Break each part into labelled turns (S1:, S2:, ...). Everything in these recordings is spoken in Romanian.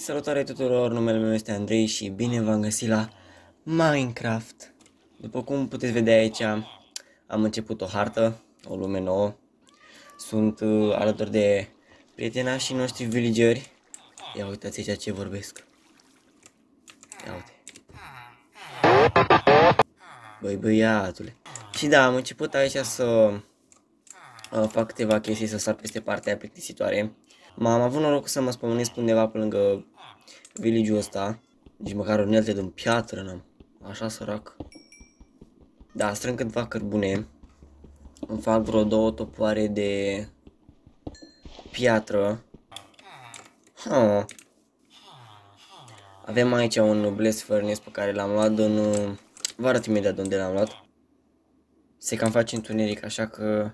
S1: Salutare tuturor, numele meu este Andrei și bine v-am găsit la Minecraft. După cum puteți vedea aici, am început o hartă, o lume nouă. Sunt alături de prietenașii noștri villageri. Ia uitați aici ce vorbesc. Ia uite. Băi băiatule. Și da, am început aici să fac câteva chestii, să sar peste partea plictisitoare. M-am avut norocul să mă spomenesc undeva pe lângă village-ul ăsta. Nici măcar unelte din piatră n-am. Așa sărac. Da, strâng câteva cărbune. Îmi fac vreo 2 topoare de piatră. Avem aici un blast furnace pe care l-am luat în... Vă arăt imediat de unde l-am luat. Se cam face întuneric, așa că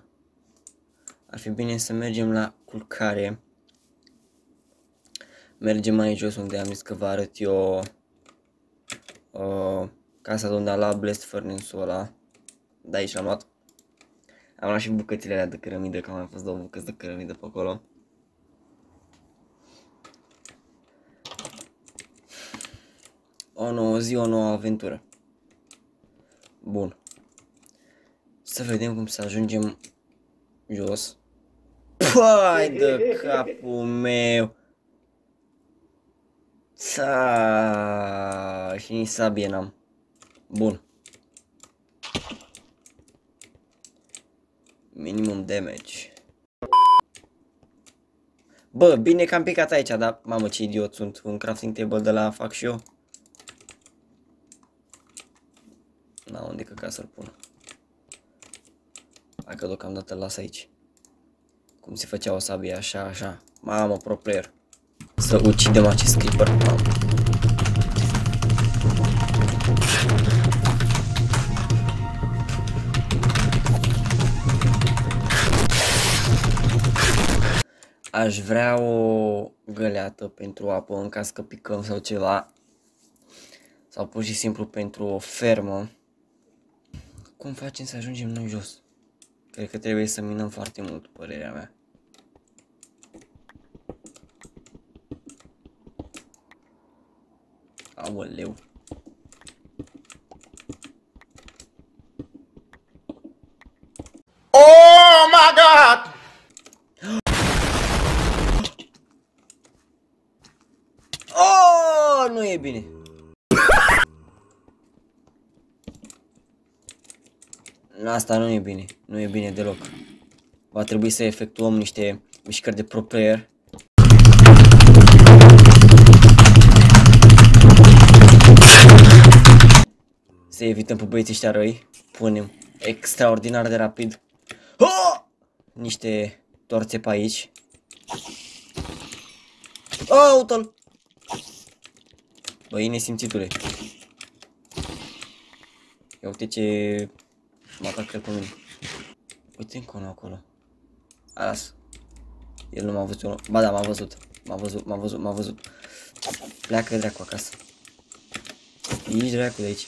S1: ar fi bine să mergem la culcare. Mergem mai jos unde am zis că vă arăt eu casa de unde am luat blast furnace-ul ăla. De aici l-am luat. Am luat și bucățile alea de cărămidă, că am mai fost 2 bucăți de cărămidă pe acolo. O nouă zi, o nouă aventură. Bun. Să vedem cum să ajungem jos. Păi de capul meu! Și nici sabie n-am. Bun. Minimum damage. Bă, bine că am picat aici, dar mamă ce idiot sunt. Un crafting table de la fac și eu. Na, unde căca să-l pun? Hai că deocamdată îl las aici. Cum se făcea o sabie, așa, așa. Mamă, pro player. Să ucidem acest creeper. Mamă. Aș vrea o găleată pentru apă în caz că picăm sau ceva. Sau pur și simplu pentru o fermă. Cum facem să ajungem noi jos? Cred că trebuie să minăm foarte mult, părerea mea. Aoleu.
S2: Oh my God!
S1: Oh, nu e bine. Asta nu e bine, nu e bine deloc. Va trebui să efectuăm niște mișcări de pro player. Să evităm pe băieții ăștia răi. Punem extraordinar de rapid niște torțe pe aici. Uite-l! Băi, nesimțitule. Ia uite ce mă atacă pe mine. Uite încă unul acolo. Las. El nu m-a văzut. Ba da, m-a văzut. M-a văzut. Pleacă dracu acasă. Ieși dracu de aici.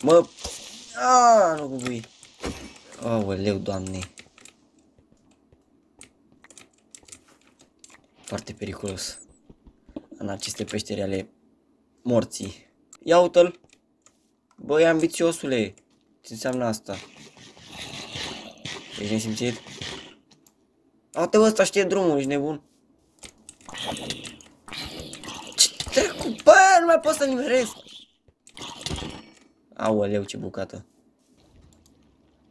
S1: Mă! Nu bubui. Aoleu, doamne. Foarte periculos. În aceste peșteri ale morții. Ia uite-l! Băi, ambițiosule! Ce înseamnă asta? Ești nesimțit? Uite, ăsta știe drumul, ești nebun? Ce trecu? Bă, nu mai pot să nimeresc! Aoleu, ce bucată.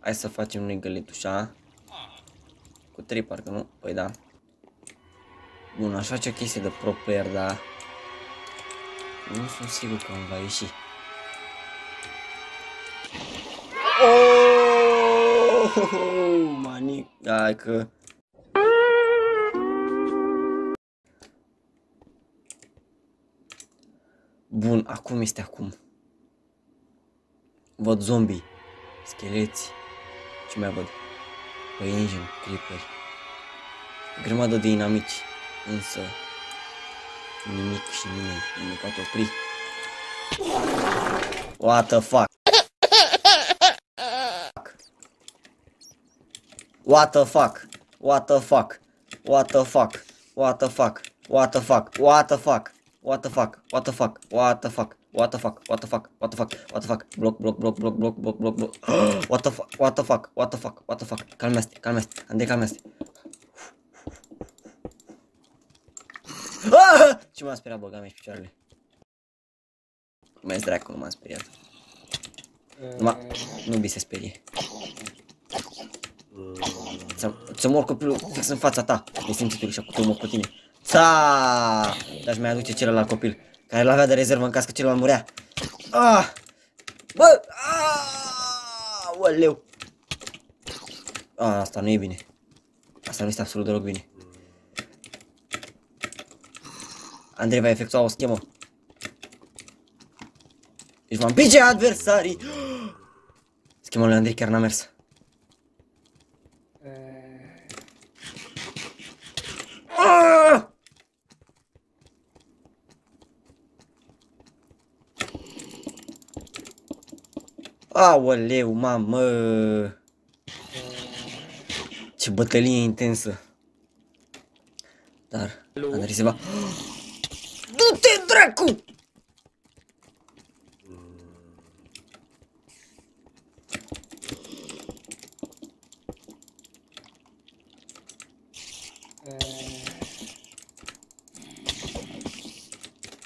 S1: Hai să facem noi găletușa. Cu 3 parcă, nu? Păi da. Bun, aș face o chestie de pro player, dar nu sunt sigur că îmi va ieși. Manic, hai că... Bun, acum este acum. Văd zombie, scheleți. Ce mai văd? Păienjeni, creeperi. Grămadă de inamici. Însă nimic și nimeni nu ne poate opri. What the fuck? What the fuck? What the fuck? What the fuck? What the fuck? What the fuck? What the fuck? What the fuck? What the fuck? What the fuck? What the fuck? What the fuck? What the fuck? What the fuck? Bloc, bloc, bloc, bloc, bloc, bloc, bloc, bloc. What the fuck? What the fuck? What the fuck? What the fuck? Calmează-te, calmează-te. Andrei, calmează-te. Ce m-a speriat, băga mea și picioarele. Mai dracu, nu m-am speriat. Nu bi se sperie. Să mor copilul fix în fața ta. Nesimțitul și acum mor cu tine. Dar-și mai aduce celălalt copil care l-avea de rezervă în caz că celălalt murea. Bă! Oleu! Asta nu e bine. Asta nu este absolut deloc bine. Andrei va efectua o schemă. Deci va împinge adversarii. Schema lui Andrei chiar n-a mers. Aoleu, mamă! Ce bătălie intensă! Dar, Andrei se va... Du-te, dracu!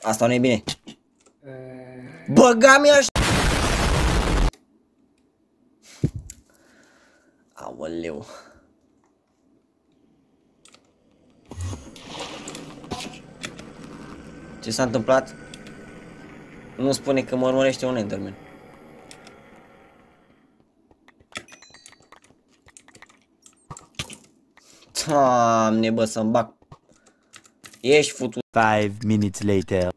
S1: Asta nu e bine. Băga mi-aș... Aoleu. Ce s-a întâmplat? Nu spune că mă urmărește un Enderman. Doamne, bă, să-mi bag. Ești futut.
S3: 5 minutes later.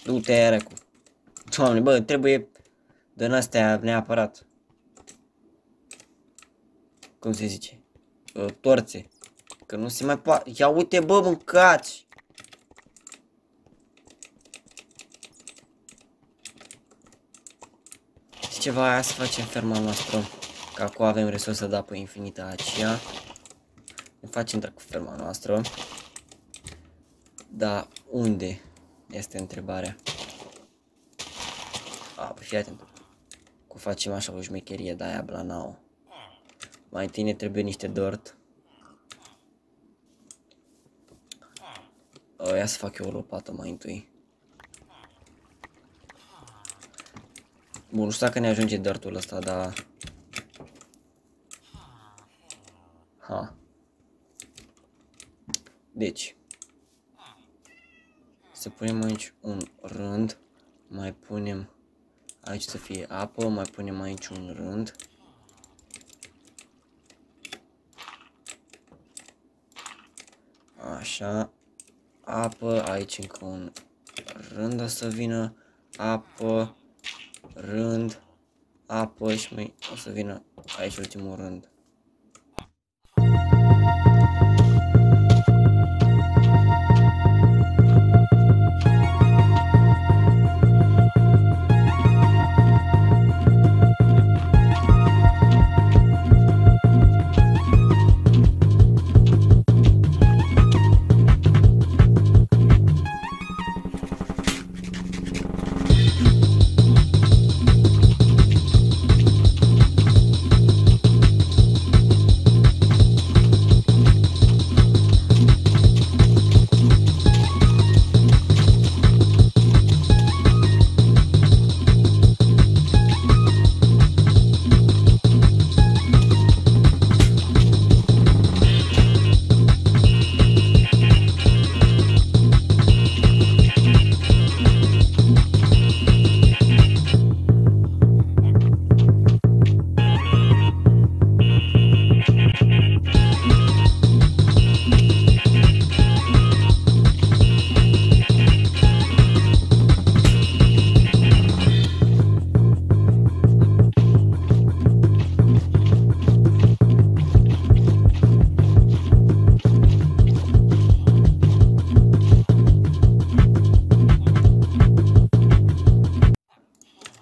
S1: Du-te, răcu. Doamne, bă, trebuie din astea neapărat. Cum se zice? Torțe. Că nu se mai poate. Ia uite, bă, mâncați! Și ceva, aia să facem ferma noastră. Că acum avem resursă de apă infinită aceea. Ne facem cu ferma noastră. Dar unde este întrebarea? Păi fii atent. Cum facem așa o șmecherie de aia blanao. Mai întâi ne trebuie niște dirt. Ia să fac eu o lopată mai întâi. Bun, nu știu dacă ne ajunge dirtul ăsta, dar... Deci. Să punem aici un rând. Mai punem aici să fie apă. Mai punem aici un rând. Așa. Apă, aici încă un rând o să vină. Apă, rând, apă și mai o să vină aici ultimul rând.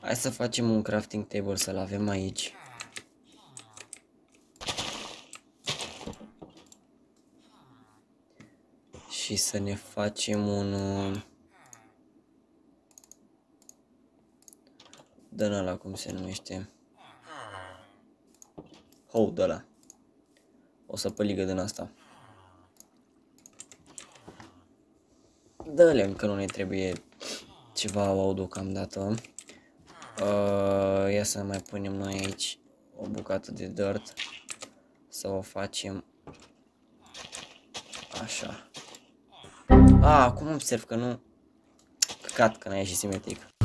S1: Hai să facem un crafting table să-l avem aici. Și să ne facem un... Dă-n ăla, cum se numește. Hold ăla. O să păligă din asta. Dă-le, că nu ne trebuie ceva au deocamdată. Ia să mai punem noi aici o bucată de dirt. Să o facem așa. Acum observ că nu... Căcat că n-a ieșit simetric.